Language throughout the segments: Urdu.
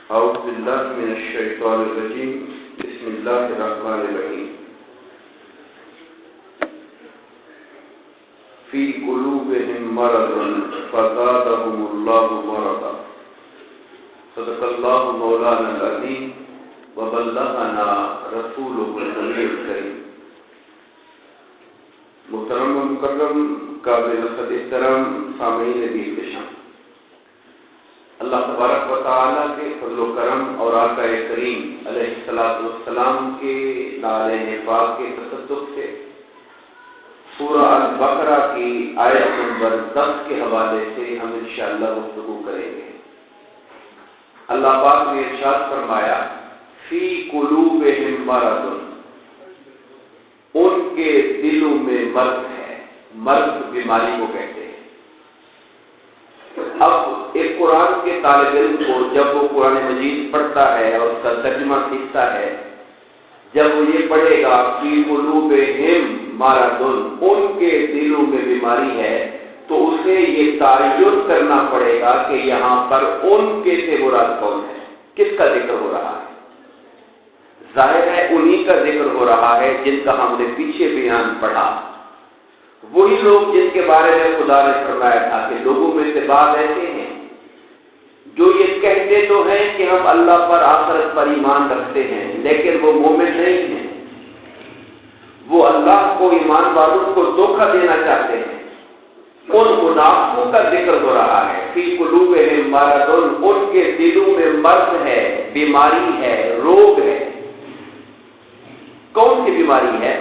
اعوذ باللہ من الشیطان الرجیم بسم اللہ الرحمن الرحیم فی قلوبہم مرض فزادہم اللہ مرضا صدق اللہ مولانا العظیم وبلغنا رسولہ النبی الکریم۔ محترم و مکرم قابل رفعت احترام سامعین دین کے شان، اللہ تبارک و تعالیٰ کے فضل و کرم اور آقا کریم علیہ الصلوۃ والسلام کے نعرہ پاک کے تصدق سے سورہ البقرہ کی آیت نمبر 10 کے حوالے سے ہم انشاءاللہ گفتگو کریں گے۔ اللہ پاک نے ارشاد فرمایا فی قلوبہم مرض، ان کے دلوں میں مرض ہے۔ مرض بیماری کو کہتے ہیں۔ اب ایک قرآن کے طالب علم کو جب وہ قرآن مجید پڑھتا ہے اور اس کا ترجمہ سیکھتا ہے، جب وہ یہ پڑھے گا فی قلوبہم مرض، ان کے دلوں میں بیماری ہے، تو اسے یہ تعین کرنا پڑے گا کہ یہاں پر ان کے سے مراد کون ہے، کس کا ذکر ہو رہا ہے۔ ظاہر ہے انہی کا ذکر ہو رہا ہے جن کا ہم نے پیچھے بیان پڑھا، وہی لوگ جن کے بارے میں خدا نے فرمایا تھا کہ لوگوں میں سے بعض ایسے ہیں جو یہ کہتے تو ہیں کہ ہم اللہ پر آخرت پر ایمان رکھتے ہیں، لیکن وہ مومن نہیں ہیں، وہ اللہ کو ایمان والوں کو دھوکہ دینا چاہتے ہیں۔ ان منافقوں کا ذکر ہو رہا ہے فی قلوبہم مرض، ان کے دلوں میں مرض ہے، بیماری ہے، روگ ہے۔ کون سی بیماری ہے؟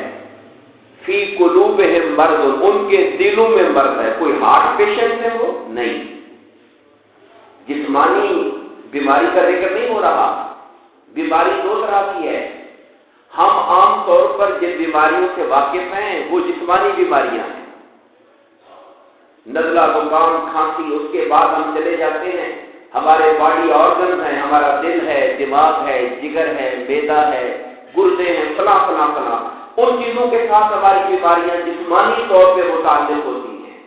فی قلوبہم مرض، ان کے دلوں میں مرض ہے۔ کوئی ہارٹ پیشنٹ ہے وہ؟ نہیں، جسمانی بیماری کا ذکر نہیں ہو رہا۔ بیماری دو طرح کی ہے۔ ہم عام طور پر جن بیماریوں سے واقف ہیں وہ جسمانی بیماریاں ہیں، نزلہ، زکام، کھانسی۔ اس کے بعد ہم چلے جاتے ہیں، ہمارے باڈی آرگنز ہیں، ہمارا دل ہے، دماغ ہے، جگر ہے، معدہ ہے، گردے ہیں، فلاں فلاں فلاں۔ ان چیزوں کے ساتھ ہماری بیماریاں جسمانی طور پہ متعلق ہوتی ہیں،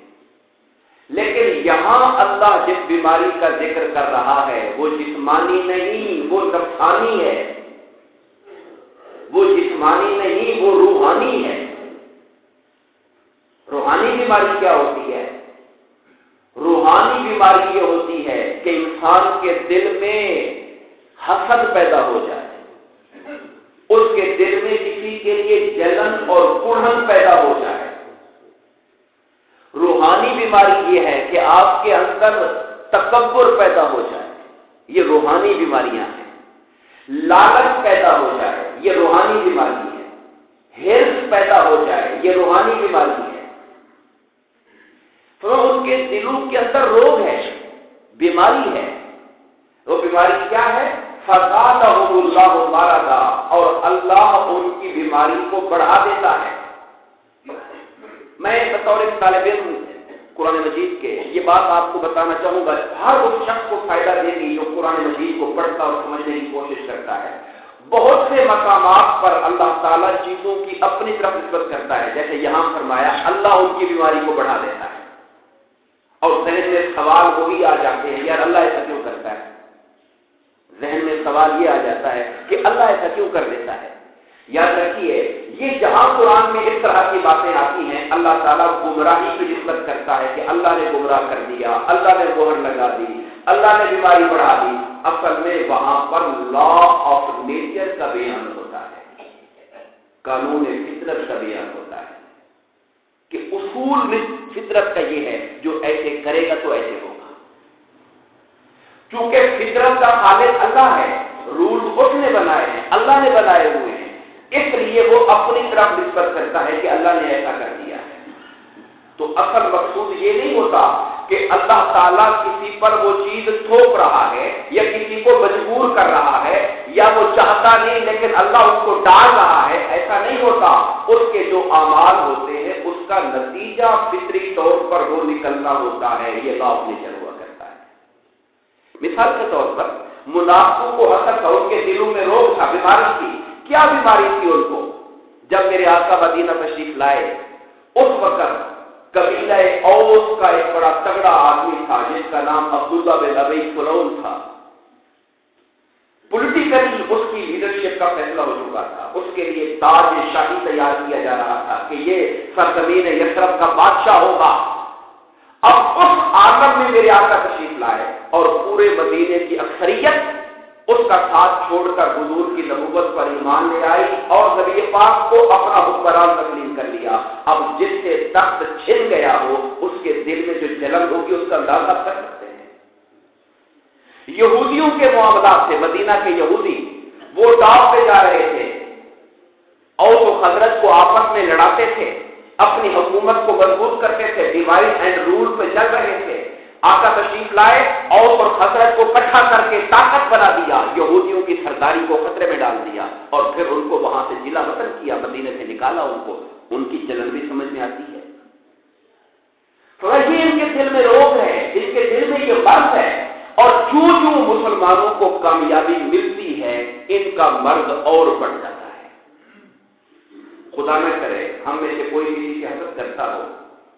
لیکن یہاں اللہ جس بیماری کا ذکر کر رہا ہے وہ جسمانی نہیں، وہ نفسانی ہے۔ وہ جسمانی نہیں، وہ روحانی ہے۔ روحانی بیماری کیا ہوتی ہے؟ روحانی بیماری یہ ہوتی ہے کہ انسان کے دل میں حسد پیدا ہو جائے، اس کے دل میں کسی کے لیے جلن اور کڑھن پیدا ہو جائے۔ روحانی بیماری یہ ہے کہ آپ کے اندر تکبر پیدا ہو جائے، یہ روحانی بیماریاں ہیں۔ لالچ پیدا ہو جائے، یہ روحانی بیماری ہے۔ ہرس پیدا ہو جائے، یہ روحانی بیماری ہے۔ تو ان کے دلوں کے اندر روگ ہے، بیماری ہے۔ وہ بیماری کیا ہے؟ فزادہم اللہ مرضا، اور اللہ ان کی بیماری کو بڑھا دیتا ہے۔ میں بطور طالب علم قرآن مجید کے یہ بات آپ کو بتانا چاہوں گا، ہر اس شخص کو فائدہ دے گی جو قرآن مجید کو پڑھتا اور سمجھنے کی کوشش کرتا ہے۔ بہت سے مقامات پر اللہ تعالیٰ چیزوں کی اپنی طرف نسبت کرتا ہے، جیسے یہاں فرمایا اللہ ان کی بیماری کو بڑھا دیتا ہے، اور ذہن میں سوال وہی آ جاتے ہیں، یار اللہ ایسا کیوں کرتا ہے؟ ذہن میں سوال یہ آ جاتا ہے کہ اللہ ایسا کیوں کر دیتا ہے؟ یاد رکھیے، یہ جہاں قرآن میں اس طرح کی باتیں آتی ہیں اللہ تعالیٰ گمراہی کی نسبت کرتا ہے کہ اللہ نے گمراہ کر دیا، اللہ نے مہر لگا دی، اللہ نے بیماری بڑھا دی، اصل میں وہاں پر لا آف نیچر کا بیان ہوتا ہے، قانون فطرت کا بیان ہوتا ہے کہ اصول فطرت کا یہ ہے جو ایسے کرے گا تو ایسے ہوگا۔ چونکہ فطرت کا خالق اللہ ہے، رول اس نے بنائے ہیں، اللہ نے بنائے ہوئے ہیں، اس لیے وہ اپنی طرف نسبت کرتا ہے کہ اللہ نے ایسا کر دیا ہے۔ تو اصل مقصود یہ نہیں ہوتا کہ اللہ تعالیٰ کسی پر وہ چیز تھوپ رہا ہے یا کسی کو مجبور کر رہا ہے یا وہ چاہتا نہیں لیکن اللہ اس کو ڈال رہا ہے، ایسا نہیں ہوتا۔ اس کے جو اعمال ہوتے ہیں اس کا نتیجہ فطری طور پر وہ نکلنا ہوتا ہے، یہ لا آف نیچر ہوا کرتا ہے۔ مثال کے طور پر منافقوں کو حسد تھا، ان کے دلوں میں روگ تھا، بیماری تھی۔ کیا بیماری تھی ان کو؟ جب میرے آقا مدینہ تشریف لائے اس وقت قبیلہ اوس کا ایک بڑا تگڑا آدمی تھا جس کا نام عبداللہ بن ابی سلول تھا۔ پولیٹیکلی اس کی لیڈرشپ کا فیصلہ ہو چکا تھا، اس کے لیے تاج شاہی تیار کیا جا رہا تھا کہ یہ سرزمین یثرب کا بادشاہ ہوگا۔ اب اس عالم میں میرے آقا تشریف لائے اور پورے مدینے کی اکثریت اس کا ساتھ چھوڑ کر حضور کی نبوت پر ایمان لے آئی اور نبی پاک کو اپنا حکمران تسلیم کر لیا۔ اب جس سے تخت چھن گیا ہو اس کے دل میں جو جلن ہوگی اس کا اندازہ کر سکتے ہیں۔ یہودیوں کے معاملات سے مدینہ کے یہودی وہ داؤ پہ جا رہے تھے اور تو حضرت کو آپس میں لڑاتے تھے، اپنی حکومت کو مضبوط کرتے تھے، ڈیوائڈ اینڈ رول پہ چل رہے تھے۔ آقا تشریف لائے اور حضرت کو اکٹھا کر کے طاقت بنا دیا، یہودیوں کی سرداری کو خطرے میں ڈال دیا اور پھر ان کو وہاں سے جلا وطن کیا، مدینے سے نکالا ان کو۔ ان کی جلن بھی سمجھ میں آتی ہے، یہ ان کے دل میں روگ ہے، ان کے دل میں یہ مرض ہے، اور جو مسلمانوں کو کامیابی ملتی ہے ان کا مرض اور بڑھ جاتا ہے۔ خدا نہ کرے ہم میں سے کوئی کسی کی حسد کرتا ہو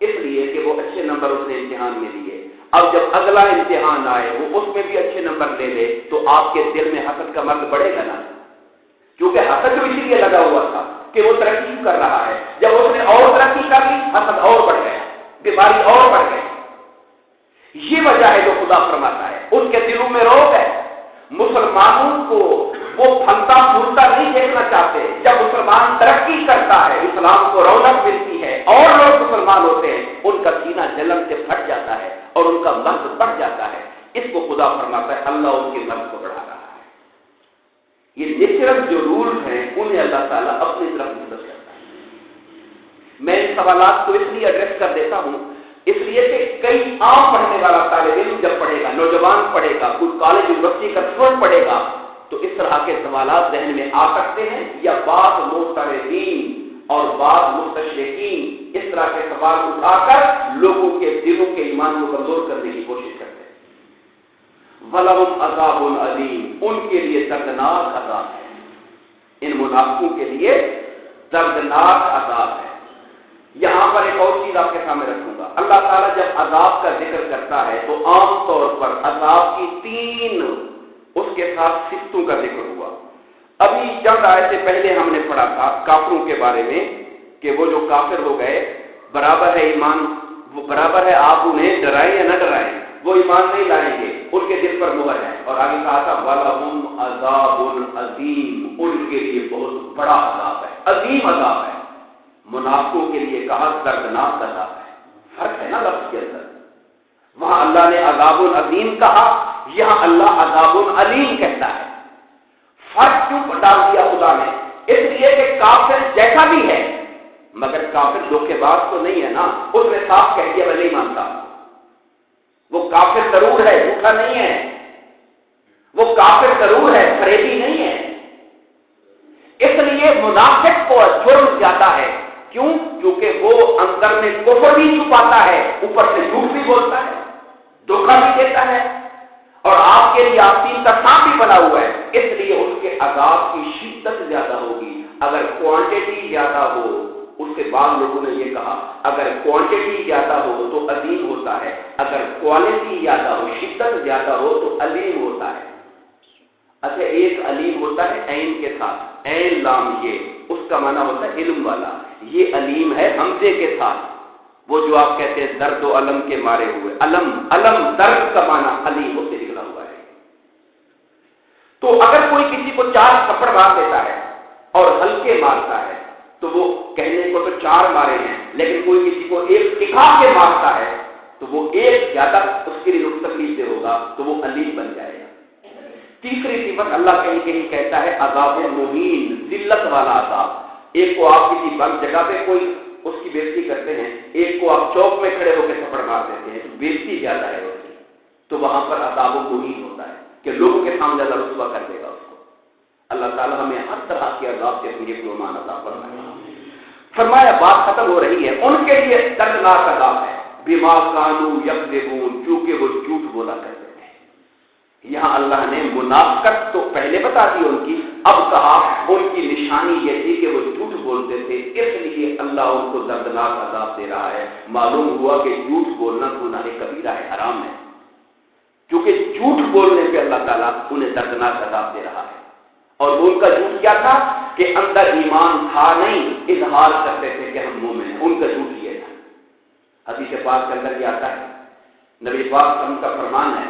اس لیے کہ وہ اچھے نمبر اس نے امتحان میں لیے، اب جب اگلا امتحان آئے وہ اس میں بھی اچھے نمبر لے لے تو آپ کے دل میں حسد کا مرض بڑھے گا نا، کیونکہ حسد تو اسی لیے لگا ہوا تھا کہ وہ ترقی کر رہا ہے، جب اس نے اور ترقی کر لی حسد اور بڑھ گیا، بیماری اور بڑھ گئی۔ یہ وجہ ہے جو خدا فرماتا ہے ان کے دلوں میں روگ ہے۔ مسلمانوں کو وہ پھلتا پھولتا نہیں دیکھنا چاہتے، جب مسلمان ترقی کرتا ہے اسلام کو رونق ملتی ہے اور لوگ مسلمان ہوتے ہیں ان کا سینہ جلن سے پھٹ جاتا ہے اور ان کا مرض بڑھ جاتا ہے۔ اس کو خدا فرماتا ہے اللہ ان کے مرض کو بڑھا رہا ہے۔ یہ نیچرل جو رول ہیں انہیں اللہ تعالیٰ اپنی طرف مدد کرتا ہے۔ میں ان سوالات کو اس لیے ایڈریس کر دیتا ہوں اس لیے کہ کئی عام پڑھنے والا طالب علم جب پڑھے گا، نوجوان پڑھے گا، کوئی کالج یونیورسٹی کا اسٹوڈنٹ پڑھے گا تو اس طرح کے سوالات ذہن میں آ سکتے ہیں، یا بعض مفترضین اور بعض مستشرقین اس طرح کے سوال اٹھا کر لوگوں کے دلوں کے ایمان کو کمزور کرنے کی کوشش کرتے ہیں۔ وَلَهُمْ عَذَابٌ عَلِيمٌ، ان کے لیے دردناک عذاب ہے، ان منافقوں کے لیے دردناک عذاب ہے۔ یہاں پر ایک اور چیز آپ کے سامنے رکھوں گا، اللہ تعالیٰ جب عذاب کا ذکر کرتا ہے تو عام طور پر عذاب کی تین اس کے ساتھ صفتوں کا ذکر ہوا۔ ابھی چند آیتیں پہلے ہم نے پڑھا تھا کافروں کے بارے میں کہ وہ جو کافر ہو گئے برابر ہے ایمان، وہ برابر ہے آپ انہیں ڈرائیں یا نہ ڈرائیں، وہ ایمان نہیں لائیں گے، ان کے دل پر مہر ہے، اور آگے کہا تھا وَلَهُمْ عَذَابٌ عَظِيمٌ، ان کے لیے بہت بڑا عذاب ہے، عظیم عذاب ہے۔ منافقوں کے لیے کہا دردناک عذاب ہے، فرق ہے نا لفظ کے اندر، وہاں اللہ نے عذاب العظیم کہا، یہاں اللہ عذاب العلیم کہتا ہے۔ فرق کیوں ڈال دیا خدا نے؟ اس لیے کہ کافر جیسا بھی ہے مگر کافر دھوکے باز تو نہیں ہے نا، اس نے صاف کہہ دیا میں نہیں مانتا، وہ کافر ضرور ہے جھوٹا نہیں ہے، وہ کافر ضرور ہے فریبی نہیں ہے۔ اس لیے منافق کو جرم زیادہ ہے، کیوں؟ کیونکہ وہ اندر میں کفر بھی چھپاتا ہے، اوپر سے جھوٹ بھی بولتا ہے، دھوکہ بھی دیتا ہے، اور آپ کے لیے آستین کا سانپ بھی بنا ہوا ہے، اس لیے اس کے عذاب کی شدت زیادہ ہوگی۔ اگر کوانٹٹی زیادہ ہو، اس کے بعد لوگوں نے یہ کہا اگر کوانٹٹی زیادہ ہو تو عظیم ہوتا ہے، اگر کوالٹی زیادہ ہو، شدت زیادہ ہو تو علیم ہوتا ہے۔ اچھا، ایک علیم ہوتا ہے عین کے ساتھ، عین لام یہ، اس کا معنی ہوتا ہے علم والا، یہ علیم ہے حمزے کے ساتھ، وہ جو آپ کہتے ہیں درد و علم کے مارے ہوئے، علم درد کا معنی علیم اس سے نکلا ہوا ہے۔ تو اگر کوئی کسی کو 4 تھپڑ مار دیتا ہے اور ہلکے مارتا ہے تو وہ کہنے کو تو 4 مارے ہیں، لیکن کوئی کسی کو 1 ٹکا کے مارتا ہے تو وہ 1 زیادہ اس کے لیے تکلیف دے ہوگا تو وہ علیم بن جائے گا۔ تیسری صفت اللہ کہیں کہیں کہتا ہے عذاب مہین، ذلت والا عذاب۔ ایک کو آپ کسی بند جگہ پہ کوئی اس کی بےزتی کرتے ہیں، ایک کو آپ چوک میں کھڑے ہو کے تھپڑ مار دیتے ہیں تو بےزتی زیادہ ہے اس کی، تو وہاں پر عذاب مہین ہوتا ہے کہ لوگوں کے سامنے اللہ رسوا کر دے گا اس کو۔ اللہ تعالیٰ ہمیں ہر طرح کے عذاب سے اپنی ایمان عطا فرمائے۔ فرمایا بات ختم ہو رہی ہے، ان کے لیے دردناک عذاب ہے، بما کانوا یکذبون، چونکہ وہ جھوٹ بولا کرتے تھے۔ یہاں اللہ نے منافقت تو پہلے بتا دی ان کی، اب کہا ان کی نشانی یہ تھی کہ وہ جھوٹ بولتے تھے، اس لیے اللہ ان کو دردناک عذاب دے رہا ہے۔ معلوم ہوا کہ جھوٹ بولنا گناہ کبیرہ ہے، حرام ہے، کیونکہ جھوٹ بولنے پہ اللہ تعالیٰ انہیں دردناک عذاب دے رہا ہے۔ اور ان کا جھوٹ کیا تھا کہ اندر ایمان تھا نہیں، اظہار کرتے تھے کہ ہم مومن ہیں، ان کا جھوٹ یہ تھا۔ حدیث پاک کے اندر یہ آتا ہے، نبی پاک کا فرمان ہے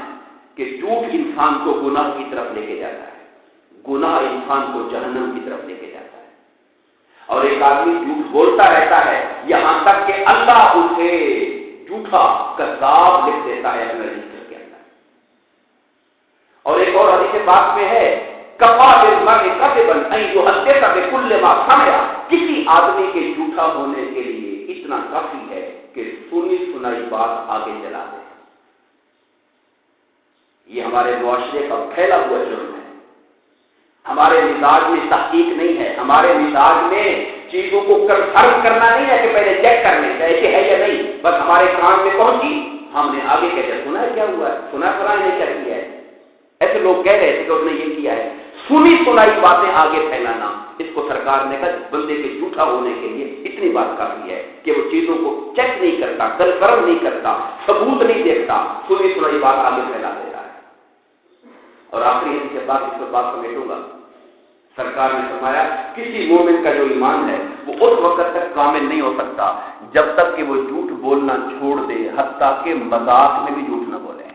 کہ جھوٹ انسان کو گناہ کی طرف لے کے جاتا ہے، گناہ انسان کو جہنم کی طرف لے کے جاتا ہے۔ اور ایک آدمی جھوٹ بولتا رہتا ہے یہاں تک کہ اللہ اسے جھوٹا کذاب لکھ دیتا ہے اپنے رجسٹر کے اندر۔ اور ایک اور حدیث پاک میں ہے کفا بالمرء کذبا ان یحدث بكل ما سمع، کسی آدمی کے جھوٹا ہونے کے لیے اتنا کافی ہے کہ سنی سنائی بات آگے چلا دے۔ یہ ہمارے معاشرے کا پھیلا ہوا جرم ہے۔ ہمارے مزاج میں تحقیق نہیں ہے، ہمارے مزاج میں چیزوں کو کنفرم کرنا نہیں ہے کہ پہلے چیک کر لیں ایسے ہے یا نہیں، بس ہمارے کان میں پہنچی ہم نے آگے کہہ دیا سنا ہے کیا ہوا ہے، سنا نے کیا کیا ہے، ایسے لوگ کہہ رہے تھے کہ اس نے یہ کیا ہے۔ سنی سنائی باتیں آگے پھیلانا، اس کو سرکار نے کہا بندے کے جھوٹا ہونے کے لیے اتنی بات کافی ہے کہ وہ چیزوں کو چیک نہیں کرتا، کنفرم نہیں کرتا، ثبوت نہیں دیکھتا، سنی سنائی بات آگے پھیلا دیتا ہے۔ اور آخری حدیث کے بعد اس پر بات سمیٹوں گا، سرکار نے فرمایا کسی مومن کا جو ایمان ہے وہ اس وقت تک کامل نہیں ہو سکتا جب تک کہ وہ جھوٹ بولنا چھوڑ دے، حتیٰ کہ مذاق میں بھی جھوٹ نہ بولے۔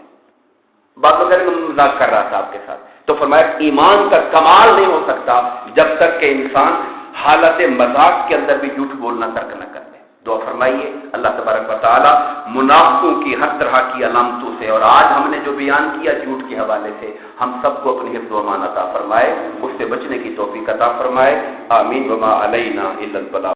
بات وغیرہ میں مذاق کر رہا تھا آپ کے ساتھ، تو فرمایا ایمان کا کمال نہیں ہو سکتا جب تک کہ انسان حالت مذاق کے اندر بھی جھوٹ بولنا ترک نہ کر دے۔ دعا فرمائیے اللہ تبارک و تعالی منافقوں کی ہر طرح کی علامتوں سے، اور آج ہم نے جو بیان کیا جھوٹ کے حوالے سے، ہم سب کو اپنی حفظ و امان عطا فرمائے، اس سے بچنے کی توفیق عطا فرمائے۔ آمین۔ وما علینا الا البلاغ۔